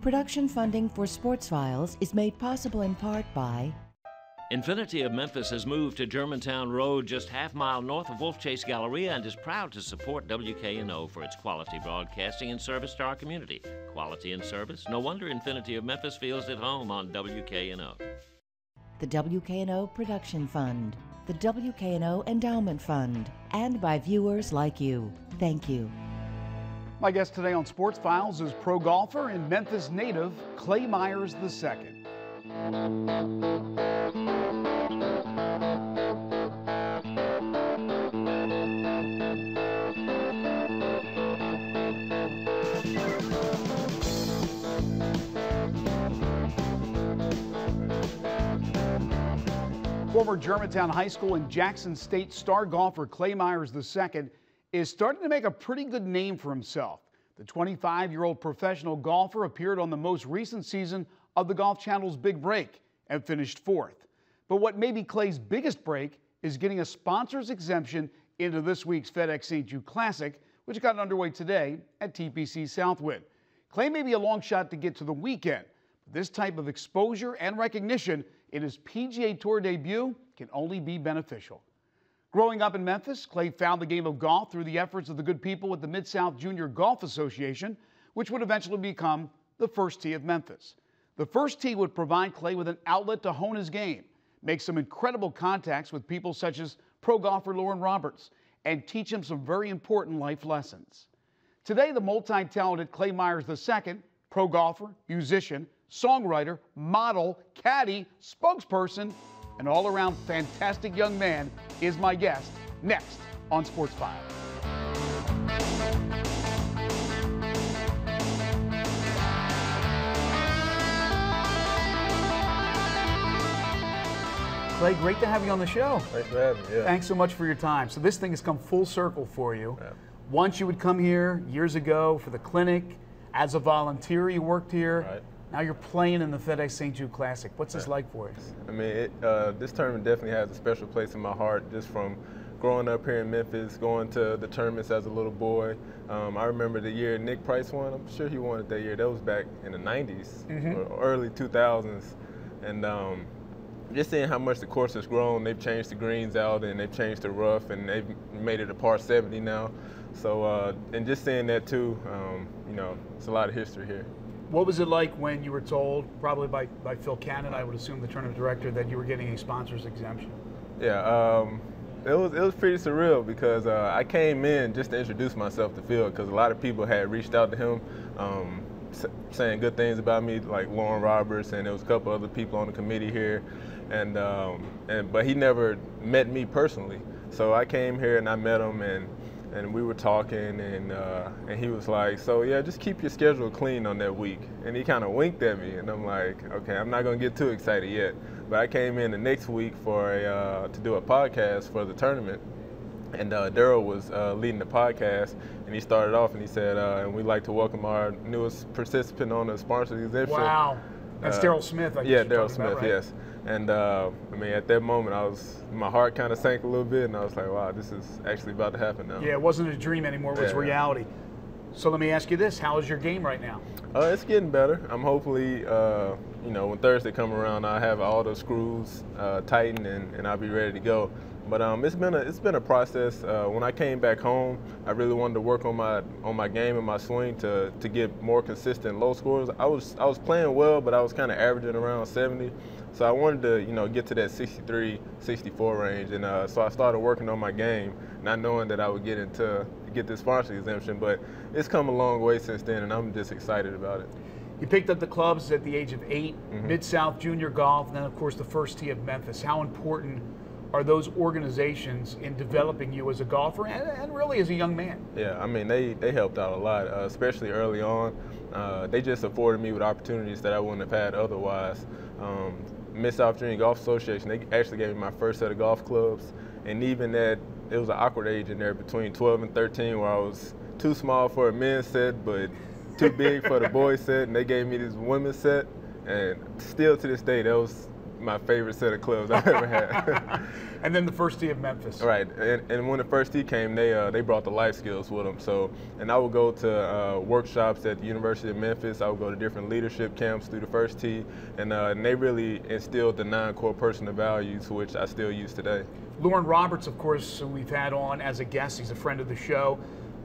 Production funding for Sports Files is made possible in part by Infinity of Memphis has moved to Germantown Road, just half-mile north of Wolf Chase Galleria, and is proud to support WKNO for its quality broadcasting and service to our community. Quality and service? No wonder Infinity of Memphis feels at home on WKNO. the WKNO Production Fund, the WKNO Endowment Fund, and by viewers like you. Thank you. My guest today on Sports Files is pro golfer and Memphis native Clay Myers II. Former Germantown High School and Jackson State star golfer Clay Myers II is starting to make a pretty good name for himself. The 25-year-old professional golfer appeared on the most recent season of the Golf Channel's Big Break and finished fourth. But what may be Clay's biggest break is getting a sponsor's exemption into this week's FedEx St. Jude Classic, which got underway today at TPC Southwind. Clay may be a long shot to get to the weekend, but this type of exposure and recognition in his PGA Tour debut can only be beneficial. Growing up in Memphis, Clay found the game of golf through the efforts of the good people at the Mid-South Junior Golf Association, which would eventually become the First Tee of Memphis. The First Tee would provide Clay with an outlet to hone his game, make some incredible contacts with people such as pro golfer Lauren Roberts, and teach him some very important life lessons. Today, the multi-talented Clay Myers II, pro golfer, musician, songwriter, model, caddy, spokesperson, an all-around fantastic young man is my guest next on Sports Files. Clay, great to have you on the show. Thanks for having me. Yeah. Thanks so much for your time. So this thing has come full circle for you. Yeah. Once you would come here years ago for the clinic. As a volunteer, you worked here. Right. Now you're playing in the FedEx St. Jude Classic. What's this like for you? I mean, this tournament definitely has a special place in my heart, just from growing up here in Memphis, going to the tournaments as a little boy. I remember the year Nick Price won. I'm sure he won it that year. That was back in the 90s, or early 2000s. And just seeing how much the course has grown. They've changed the greens out, and they've changed the rough, and they've made it a par 70 now. So, and just seeing that too, you know, it's a lot of history here. What was it like when you were told, probably by Phil Cannon, I would assume the tournament director, that you were getting a sponsor's exemption? Yeah, it was pretty surreal because I came in just to introduce myself to Phil, because a lot of people had reached out to him saying good things about me, like Lauren Roberts, and there was a couple other people on the committee here, but he never met me personally. So I came here and I met him, and we were talking, and he was like, so yeah, just keep your schedule clean on that week. And he kind of winked at me, and I'm like, okay, I'm not gonna get too excited yet. But I came in the next week for to do a podcast for the tournament, and Daryl was leading the podcast, and he started off and he said, and we'd like to welcome our newest participant on the sponsor exemption. Wow, that's Daryl Smith. Yeah, Daryl Smith, right? Yes. And I mean, at that moment, my heart kind of sank a little bit, and I was like, wow, this is actually about to happen now. Yeah, it wasn't a dream anymore, it was reality. So let me ask you this, how is your game right now? It's getting better. I'm hopefully, you know, when Thursday come around, I have all the screws tightened, and I'll be ready to go. But it's been a process. When I came back home, I really wanted to work on my game and my swing to get more consistent low scores. I was playing well, but I was kind of averaging around 70. So I wanted to, you know, get to that 63, 64 range, and so I started working on my game, not knowing that I would get this sponsor exemption. But it's come a long way since then, and I'm just excited about it. You picked up the clubs at the age of 8, Mid-South Junior Golf, and then of course the First Tee of Memphis. How important are those organizations in developing you as a golfer and really as a young man? Yeah, I mean, they helped out a lot, especially early on. They just afforded me with opportunities that I wouldn't have had otherwise. Mid-South Junior Golf Association, they actually gave me my first set of golf clubs, and even that, it was an awkward age in there between 12 and 13 where I was too small for a men's set, but too big for the boys set, and they gave me this women's set, and still to this day, that was my favorite set of clubs I've ever had. And then the First Tee of Memphis. Right, and when the First Tee came, they brought the life skills with them. So, and I would go to workshops at the University of Memphis. I would go to different leadership camps through the First Tee, and they really instilled the 9 core personal values, which I still use today. Loren Roberts, of course, who we've had on as a guest. He's a friend of the show,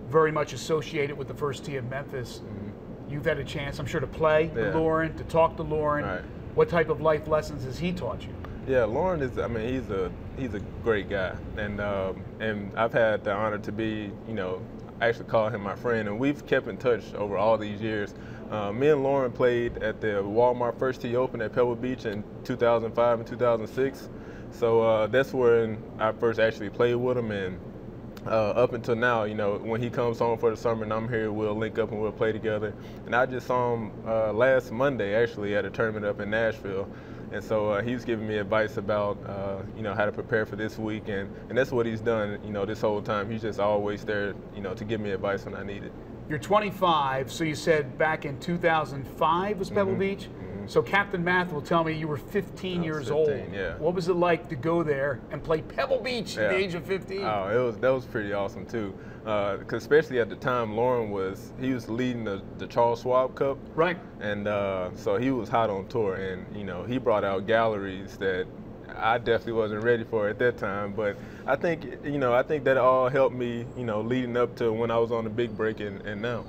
very much associated with the First Tee of Memphis. Mm-hmm. You've had a chance, I'm sure, to play with Loren, to talk to Loren. Right. What type of life lessons has he taught you? Yeah, Loren is, I mean, he's a great guy, and I've had the honor to be, I actually call him my friend, and we've kept in touch over all these years. Me and Loren played at the Walmart First Tee Open at Pebble Beach in 2005 and 2006. So that's when I first actually played with him, and up until now, when he comes home for the summer and I'm here, we'll link up and we'll play together. And I just saw him last Monday actually at a tournament up in Nashville. And so he's giving me advice about, how to prepare for this week, and that's what he's done, this whole time. He's just always there, to give me advice when I need it. You're 25, so you said back in 2005 was Pebble Beach? So Captain Math will tell me you were 15 years 15, old. Yeah. What was it like to go there and play Pebble Beach at the age of 15? Oh, that was pretty awesome too. Because especially at the time, Loren was leading the Charles Schwab Cup. Right. And so he was hot on tour, and he brought out galleries that I definitely wasn't ready for at that time. But I think that all helped me, leading up to when I was on the big break and now.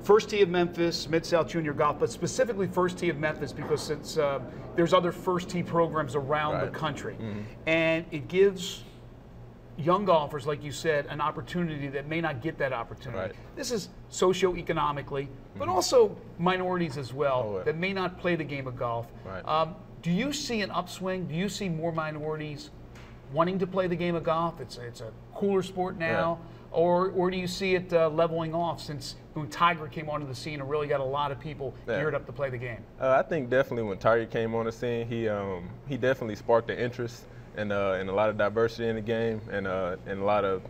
First Tee of Memphis, Mid-South Junior Golf, but specifically First Tee of Memphis because there's other First Tee programs around the country. Mm-hmm. And it gives young golfers, like you said, an opportunity that may not get that opportunity. Right. This is socioeconomically, but also minorities as well that may not play the game of golf. Right. Do you see an upswing? Do you see more minorities wanting to play the game of golf? It's a cooler sport now. Yeah. Or do you see it leveling off since when Tiger came onto the scene and really got a lot of people geared up to play the game? I think definitely when Tiger came on the scene, he definitely sparked the interest and a lot of diversity in the game, and a lot of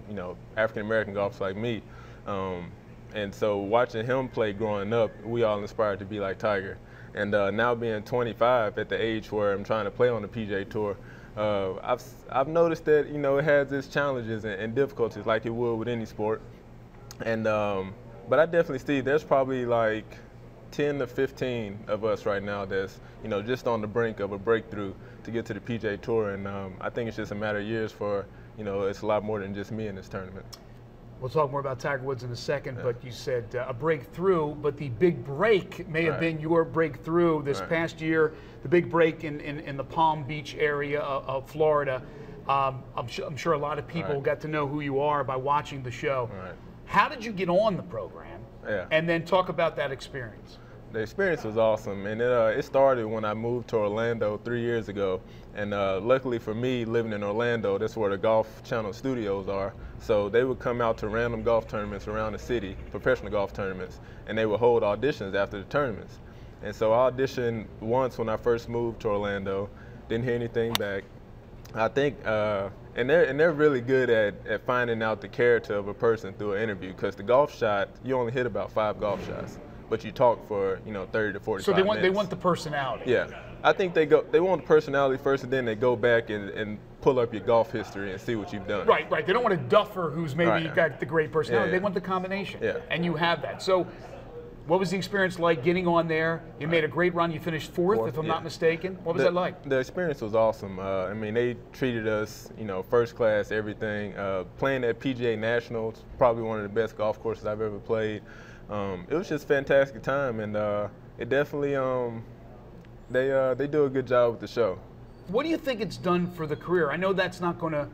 African American golfers like me. And so watching him play growing up, we all inspired to be like Tiger. And now being 25 at the age where I'm trying to play on the PGA Tour, I've noticed that it has its challenges and difficulties like it would with any sport, and but I definitely see there's probably like 10 to 15 of us right now that's just on the brink of a breakthrough to get to the PGA Tour, and I think it's just a matter of years for it's a lot more than just me in this tournament. We'll talk more about Tiger Woods in a second, but you said a breakthrough, but the big break may have been your breakthrough this past year, the big break in the Palm Beach area of Florida. I'm sure a lot of people got to know who you are by watching the show. How did you get on the program? And then talk about that experience. The experience was awesome, and it started when I moved to Orlando 3 years ago. And luckily for me, living in Orlando, that's where the Golf Channel studios are. So they would come out to random golf tournaments around the city, professional golf tournaments, and they would hold auditions after the tournaments. And so I auditioned once when I first moved to Orlando, didn't hear anything back. I think, and they're really good at finding out the character of a person through an interview, because the golf shot, you only hit about 5 golf shots, but you talk for 30 to 45 So minutes. They want the personality. Yeah, I think they want the personality first, and then they go back and pull up your golf history and see what you've done. Right. They don't want a duffer who's maybe got the great personality. They want the combination. Yeah. And you have that. So what was the experience like getting on there? You made a great run. You finished fourth, if I'm not mistaken. What was that like? The experience was awesome. I mean, they treated us, first class, everything. Playing at PGA Nationals, probably one of the best golf courses I've ever played. It was just a fantastic time, and it definitely they do a good job with the show. What do you think it's done for the career? I know that's not going to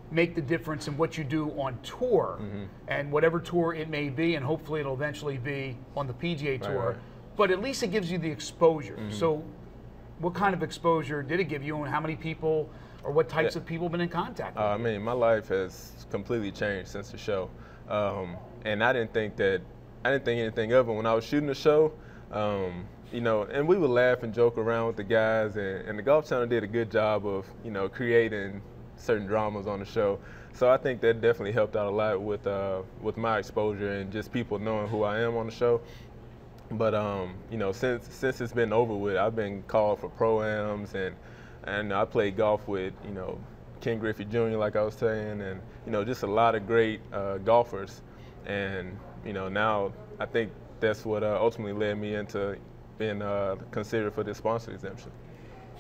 make the difference in what you do on tour, and whatever tour it may be, and hopefully it'll eventually be on the PGA Tour. Right. But at least it gives you the exposure. So what kind of exposure did it give you, and how many people or what types of people have been in contact with you? I mean, my life has completely changed since the show, and I didn't think anything of it when I was shooting the show. And we would laugh and joke around with the guys, and the Golf Channel did a good job of, creating certain dramas on the show. So I think that definitely helped out a lot with my exposure and just people knowing who I am on the show. But since it's been over with, I've been called for pro-ams, and And I played golf with, Ken Griffey Jr., like I was saying, and, just a lot of great golfers. And, now I think that's what ultimately led me into being considered for this sponsor exemption.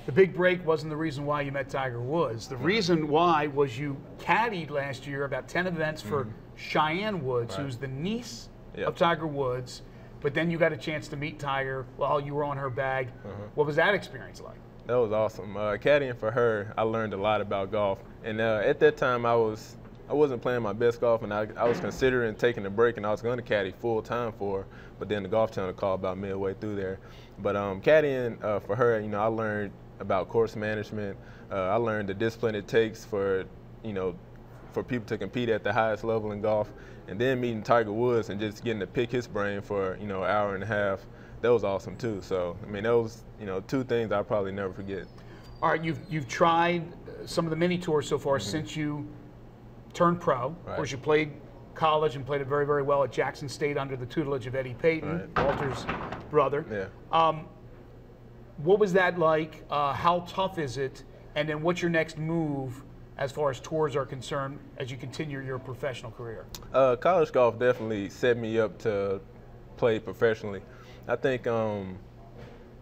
The big break wasn't the reason why you met Tiger Woods. The reason why was you caddied last year about 10 events for Cheyenne Woods, who's the niece of Tiger Woods, but then you got a chance to meet Tiger while you were on her bag. What was that experience like? That was awesome. Caddying for her, I learned a lot about golf. And at that time, I wasn't playing my best golf, and I was considering taking a break, and I was going to caddy full time for her, but then the Golf Channel called about midway through there. But caddying for her, I learned about course management. I learned the discipline it takes for people to compete at the highest level in golf. And then meeting Tiger Woods and just getting to pick his brain for an hour and a half, that was awesome too. So I mean, those two things I'll probably never forget. All right, you've tried some of the mini tours so far since you turned pro. Right. Of course, you played college and played it very, very well at Jackson State under the tutelage of Eddie Payton, Walter's brother. Yeah. What was that like? How tough is it? And then what's your next move as far as tours are concerned as you continue your professional career? College golf definitely set me up to play professionally. I think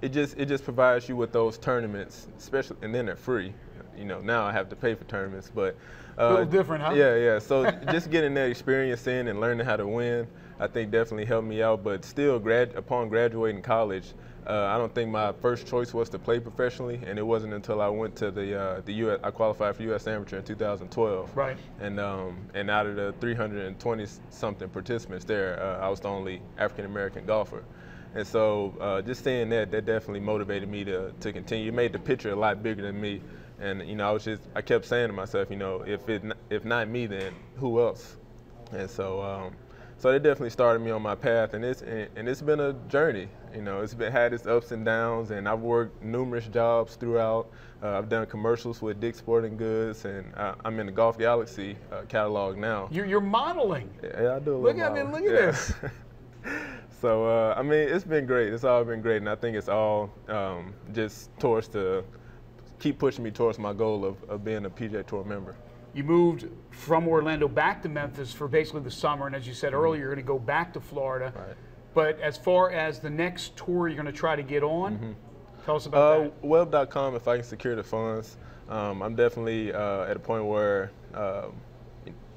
it just provides you with those tournaments, especially, and then they're free. Now I have to pay for tournaments, but a little different, huh? Yeah. So just getting that experience in and learning how to win, I think definitely helped me out. But still, upon graduating college, I don't think my first choice was to play professionally, and it wasn't until I went to the U.S. I qualified for U.S. Amateur in 2012. Right. And out of the 320-something participants there, I was the only African-American golfer. And so just saying that definitely motivated me to continue. It made the picture a lot bigger than me. And I kept saying to myself, if not me, then who else? And so that definitely started me on my path, and it's been a journey. It's had its ups and downs, and I've worked numerous jobs throughout. I've done commercials with Dick's Sporting Goods, and I'm in the Golf Galaxy catalog now. You're modeling. Yeah, I do a little modeling. Look at this. So it's been great. It's all been great, and I think it's all just keep pushing me towards my goal of being a PGA Tour member. You moved from Orlando back to Memphis for basically the summer, and as you said earlier, you're going to go back to Florida. Right. But as far as the next tour you're going to try to get on, tell us about that. Web.com, if I can secure the funds. I'm definitely at a point where,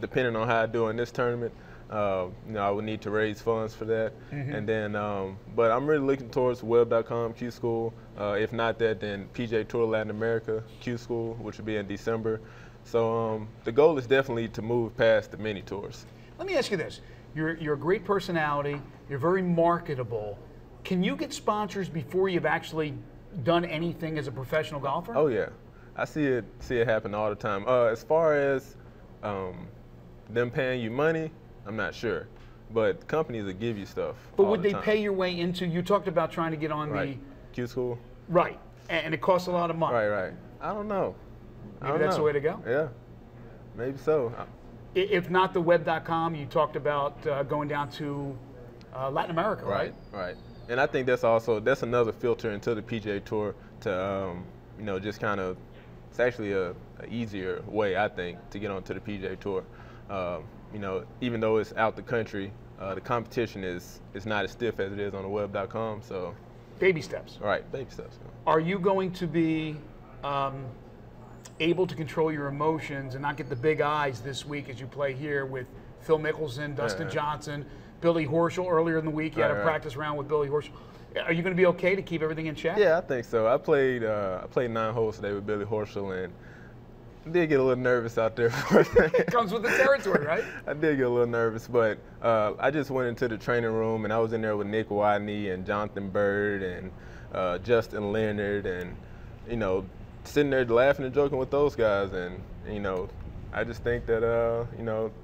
depending on how I do in this tournament, I would need to raise funds for that. And then, but I'm really looking towards Web.com Q School. If not that, then PGA Tour Latin America Q School, which will be in December. So the goal is definitely to move past the mini tours. Let me ask you this. You're a great personality. You're very marketable. Can you get sponsors before you've actually done anything as a professional golfer? Oh, yeah. I see it happen all the time. As far as them paying you money, I'm not sure. But companies will give you stuff. But would they pay your way into, you talked about trying to get on the Q School? Right. And it costs a lot of money. Right. I don't know. Maybe that's the way to go? Yeah, maybe so. If not the Web.com, you talked about going down to Latin America, right? Right. And I think that's another filter into the PGA Tour to, just kind of, it's actually a easier way, I think, to get onto the PGA Tour. Even though it's out the country, the competition is not as stiff as it is on the Web.com. So, baby steps. Right, baby steps. Are you going to be able to control your emotions and not get the big eyes this week as you play here with Phil Mickelson, Dustin Johnson, Billy Horschel? Earlier in the week, you had a practice round with Billy Horschel. Are you going to be okay to keep everything in check? Yeah, I think so. I played 9 holes today with Billy Horschel, and I did get a little nervous out there. It comes with the territory, right? I did get a little nervous, but I just went into the training room, and I was in there with Nick Watney and Jonathan Bird and Justin Leonard, and sitting there laughing and joking with those guys, and I just think that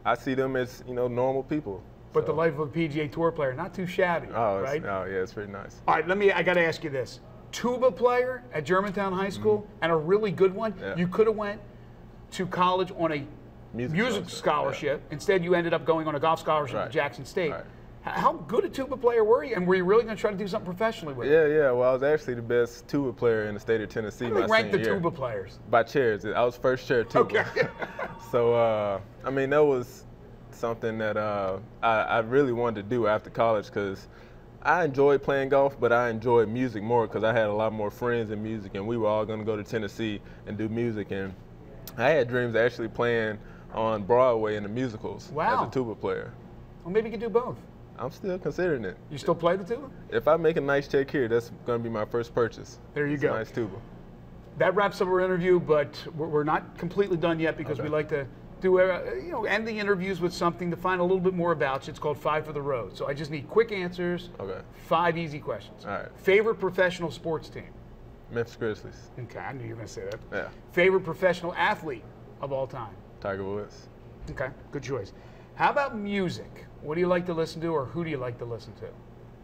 I see them as normal people. But the life of a PGA Tour player, not too shabby, right? Oh yeah, it's pretty nice. All right, I got to ask you this: tuba player at Germantown High School, and a really good one. Yeah. You could have went to college on a music scholarship. Yeah. Instead, you ended up going on a golf scholarship at Jackson State. Right. How good a tuba player were you? And were you really going to try to do something professionally with it? Yeah. Well, I was actually the best tuba player in the state of Tennessee. How do they rank the senior year. tuba players? By chairs. I was first chair tuba. Okay. So, I mean, that was something that I really wanted to do after college because I enjoyed playing golf, but I enjoyed music more because I had a lot more friends in music, and we were all going to go to Tennessee and do music. And I had dreams of actually playing on Broadway in the musicals as a tuba player. Well, maybe you could do both. I'm still considering it. You still play the tuba? If I make a nice check here, that's going to be my first purchase. There you go. A nice tuba. That wraps up our interview, but we're not completely done yet because we like to do, end the interviews with something to find a little bit more about you. It's called 5 for the Road. So I just need quick answers. Okay. 5 easy questions. All right. Favorite professional sports team? Memphis Grizzlies. Okay, I knew you were going to say that. Yeah. Favorite professional athlete of all time? Tiger Woods. Okay, good choice. How about music? What do you like to listen to, or who do you like to listen to?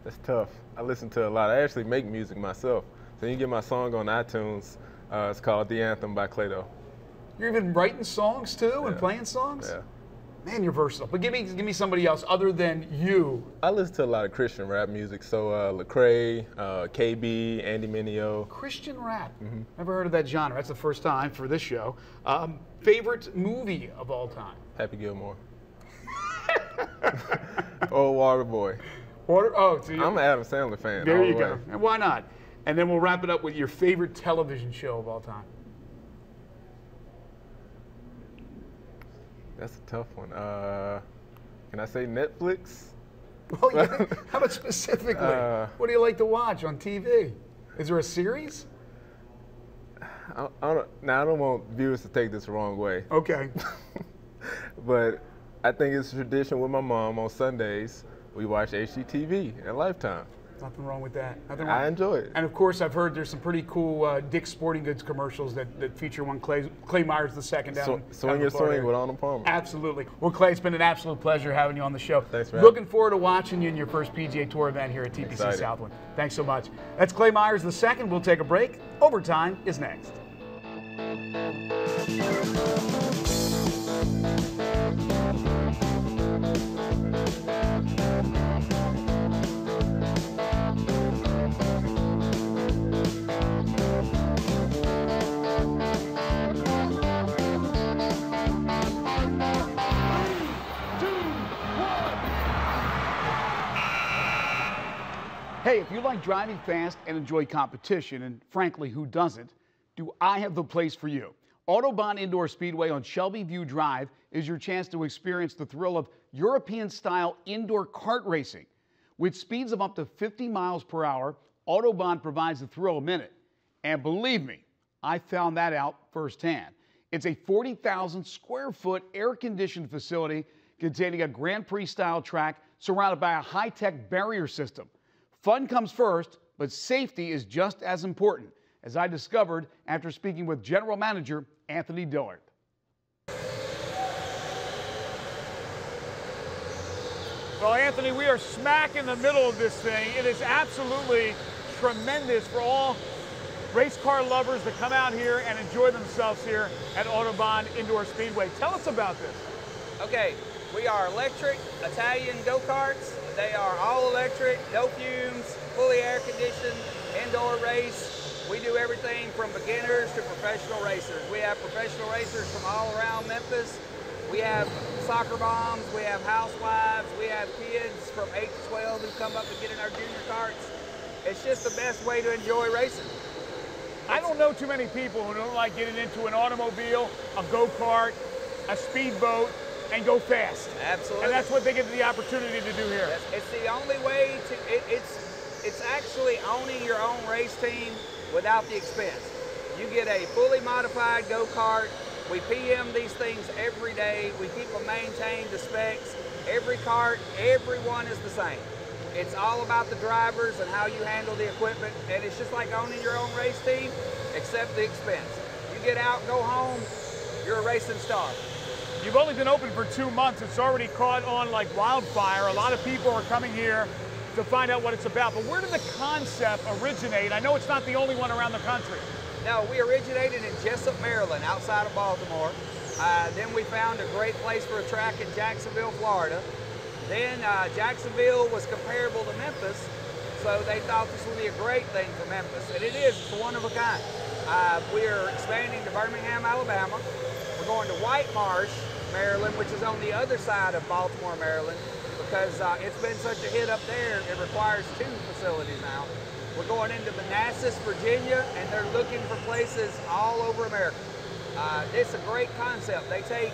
That's tough. I listen to a lot. I actually make music myself. So you get my song on iTunes. It's called The Anthem by Claydo. You're even writing songs too and playing songs? Yeah. Man, you're versatile. But give me somebody else other than you. I listen to a lot of Christian rap music. So Lecrae, KB, Andy Mineo. Christian rap. Never heard of that genre. That's the first time for this show. Favorite movie of all time? Happy Gilmore. Oh, Waterboy. So I'm an Adam Sandler fan. There all you the go. way. And why not? And then we'll wrap it up with your favorite television show of all time. That's a tough one. Can I say Netflix? Well, yeah. How about specifically? What do you like to watch on TV? Is there a series? I don't want viewers to take this the wrong way. Okay. But I think it's a tradition with my mom on Sundays. We watch HGTV at Lifetime. Nothing wrong with that. Nothing wrong. I enjoy it. And of course, I've heard there's some pretty cool Dick's Sporting Goods commercials that feature one Clay Myers II down. Swing your swing with Arnold Palmer. Absolutely. Well, Clay, it's been an absolute pleasure having you on the show. Thanks for having me. Looking forward to watching you in your first PGA Tour event here at TPC Excited. Southwind. Thanks so much. That's Clay Myers II. We'll take a break. Overtime is next. Hey, if you like driving fast and enjoy competition, and frankly, who doesn't, do I have the place for you. Autobahn Indoor Speedway on Shelby View Drive is your chance to experience the thrill of European-style indoor kart racing. With speeds of up to 50 miles per hour, Autobahn provides the thrill a minute. And believe me, I found that out firsthand. It's a 40,000 square foot air-conditioned facility containing a Grand Prix-style track surrounded by a high-tech barrier system. Fun comes first, but safety is just as important, as I discovered after speaking with General Manager Anthony Dillard. Well, Anthony, we are smack in the middle of this thing. It is absolutely tremendous for all race car lovers to come out here and enjoy themselves here at Autobahn Indoor Speedway. Tell us about this. Okay, we are electric Italian go-karts. They are all electric, no fumes, fully air conditioned, indoor race. We do everything from beginners to professional racers. We have professional racers from all around Memphis. We have soccer moms, we have housewives, we have kids from 8 to 12 who come up and get in our junior karts. It's just the best way to enjoy racing. I don't know too many people who don't like getting into an automobile, a go-kart, a speedboat, and go fast. Absolutely. And that's what they get the opportunity to do here. It's the only way to, it's actually owning your own race team without the expense. You get a fully modified go-kart. We PM these things every day. We keep them maintained to specs. Every kart, everyone is the same. It's all about the drivers and how you handle the equipment, and it's just like owning your own race team, except the expense. You get out, go home, you're a racing star. You've only been open for 2 months. It's already caught on like wildfire. A lot of people are coming here to find out what it's about. But where did the concept originate? I know it's not the only one around the country. No, we originated in Jessup, Maryland, outside of Baltimore. Then we found a great place for a track in Jacksonville, Florida. Then Jacksonville was comparable to Memphis, so they thought this would be a great thing for Memphis, and it is. It's one of a kind. We are expanding to Birmingham, Alabama. We're going to White Marsh, Maryland, which is on the other side of Baltimore, Maryland, because it's been such a hit up there, it requires 2 facilities now. We're going into Manassas, Virginia, and they're looking for places all over America. It's a great concept. They take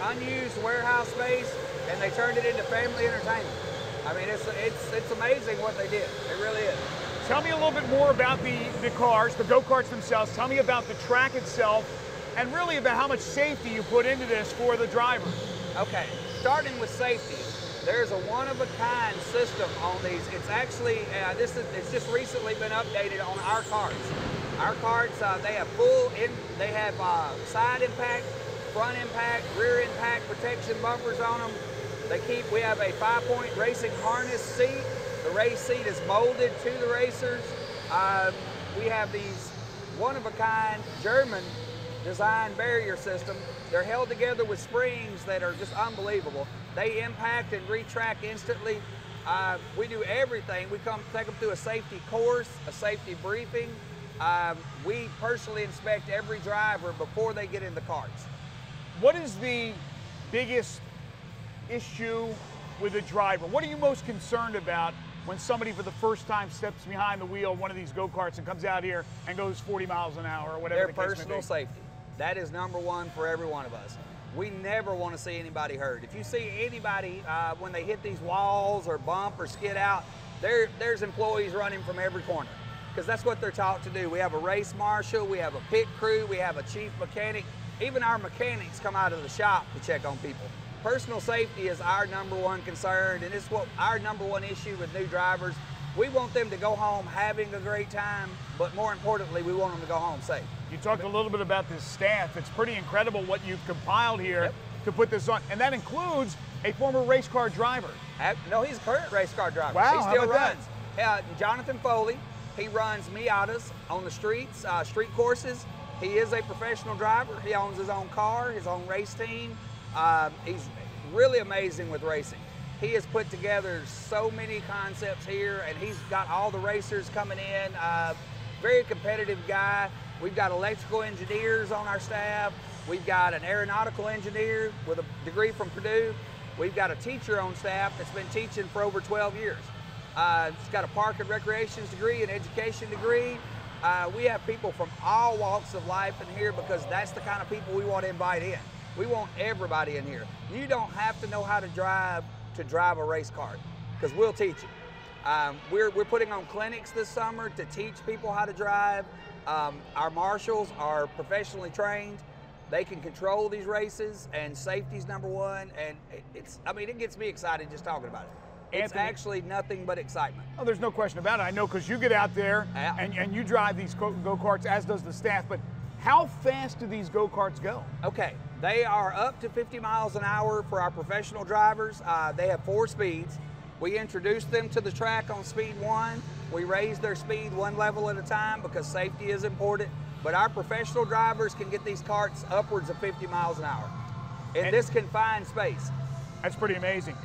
unused warehouse space and they turned it into family entertainment. I mean, it's amazing what they did. It really is. Tell me a little bit more about the cars, the go-karts themselves. Tell me about the track itself, and really about how much safety you put into this for the driver. Okay, starting with safety, there's a one-of-a-kind system on these. It's actually, it's just recently been updated on our carts. Our carts, they have side impact, front impact, rear impact protection bumpers on them. We have a 5-point racing harness seat. The race seat is molded to the racers. We have these one-of-a-kind German design barrier system. They're held together with springs that are just unbelievable. They impact and retract instantly. We do everything. We take them through a safety course, a safety briefing. We personally inspect every driver before they get in the carts. What is the biggest issue with a driver? What are you most concerned about when somebody for the first time steps behind the wheel of one of these go-karts and comes out here and goes 40 miles an hour or whatever the case may be? Their personal safety. That is #1 for every one of us. We never want to see anybody hurt. If you see anybody when they hit these walls or bump or skid out, there's employees running from every corner, because that's what they're taught to do. We have a race marshal, we have a pit crew, we have a chief mechanic. Even our mechanics come out of the shop to check on people. Personal safety is our #1 concern, and it's what our #1 issue with new drivers. We want them to go home having a great time, but more importantly, we want them to go home safe. You talked a little bit about this staff. It's pretty incredible what you've compiled here to put this on, and that includes a former race car driver. No, he's a current race car driver. Wow, he still how about runs. Jonathan Foley, he runs Miatas on the streets, street courses. He is a professional driver. He owns his own car, his own race team. He's really amazing with racing. He has put together so many concepts here, and he's got all the racers coming in. Very competitive guy. We've got electrical engineers on our staff. We've got an aeronautical engineer with a degree from Purdue. We've got a teacher on staff that's been teaching for over 12 years. He's got a park and recreations degree, an education degree. We have people from all walks of life in here, because that's the kind of people we want to invite in. We want everybody in here. You don't have to know how to drive a race car, because we'll teach you. We're putting on clinics this summer to teach people how to drive. Our marshals are professionally trained. They can control these races, and safety's #1. And it gets me excited just talking about it. It's actually nothing but excitement. Oh, there's no question about it. I know, because you get out there and you drive these go-karts, as does the staff. But how fast do these go-karts go? Okay, they are up to 50 miles an hour for our professional drivers. They have 4 speeds. We introduce them to the track on speed 1. We raise their speed 1 level at a time, because safety is important. But our professional drivers can get these carts upwards of 50 miles an hour in this confined space. That's pretty amazing.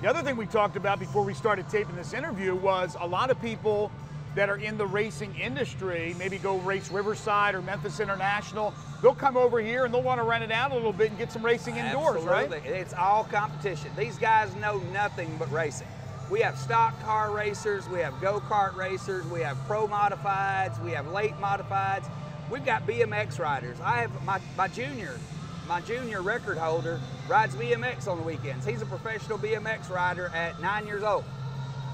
The other thing we talked about before we started taping this interview was a lot of people that are in the racing industry, maybe go race Riverside or Memphis International, they'll come over here and they'll want to rent it out a little bit and get some racing indoors, right? Absolutely. It's all competition. These guys know nothing but racing. We have stock car racers, we have go-kart racers, we have pro modifieds, we have late modifieds. We've got BMX riders. I have my junior record holder rides BMX on the weekends. He's a professional BMX rider at 9 years old.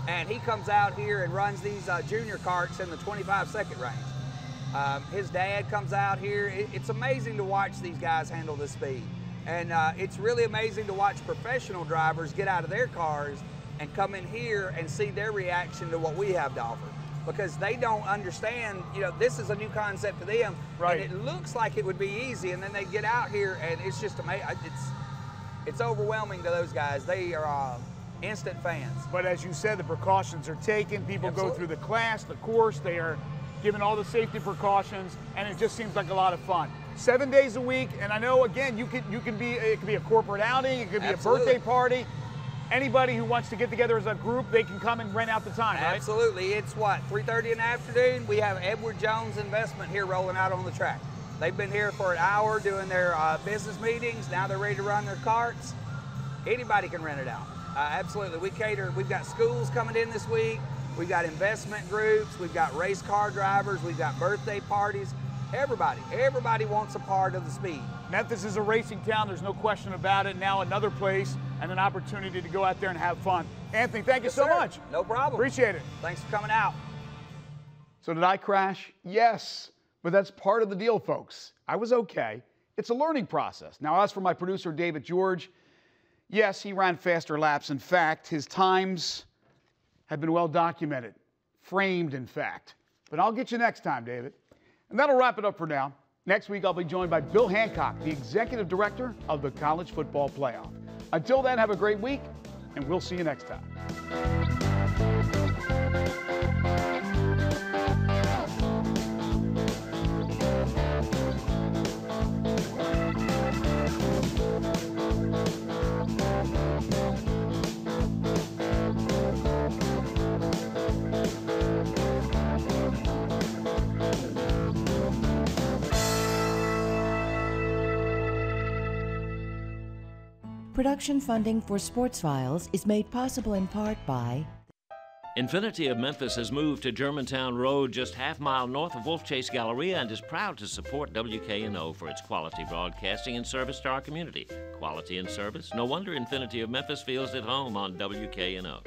And he comes out here and runs these junior carts in the 25-second range. His dad comes out here. It's amazing to watch these guys handle this speed. And it's really amazing to watch professional drivers get out of their cars and come in here and see their reaction to what we have to offer. Because they don't understand, this is a new concept to them. Right. And it looks like it would be easy, and then they get out here and it's just amazing. It's overwhelming to those guys. They are instant fans. But as you said, the precautions are taken. People go through the class, the course. They are given all the safety precautions, and it just seems like a lot of fun. 7 days a week, and I know, again, it could be a corporate outing, it could be a birthday party. anybody who wants to get together as a group, they can come and rent out the time, right? Absolutely. It's what, 3:30 in the afternoon? We have Edward Jones Investment here rolling out on the track. They've been here for an hour doing their business meetings. Now they're ready to run their carts. Anybody can rent it out. Absolutely. We cater. We've got schools coming in this week. We've got investment groups. We've got race car drivers. We've got birthday parties. Everybody wants a part of the speed. Memphis is a racing town. There's no question about it. Now another place and an opportunity to go out there and have fun. Anthony, thank you so much. No problem. Appreciate it. Thanks for coming out. So did I crash? Yes, but that's part of the deal, folks. I was okay. It's a learning process. Now, as for my producer, David George, yes, he ran faster laps. In fact, his times have been well documented, framed, in fact. But I'll get you next time, David. And that'll wrap it up for now. Next week, I'll be joined by Bill Hancock, the executive director of the College Football Playoff. Until then, have a great week, and we'll see you next time. Production funding for Sports Files is made possible in part by Infinity of Memphis has moved to Germantown Road, just half-mile north of Wolf Chase Galleria, and is proud to support WKNO for its quality broadcasting and service to our community. Quality and service? No wonder Infinity of Memphis feels at home on WKNO.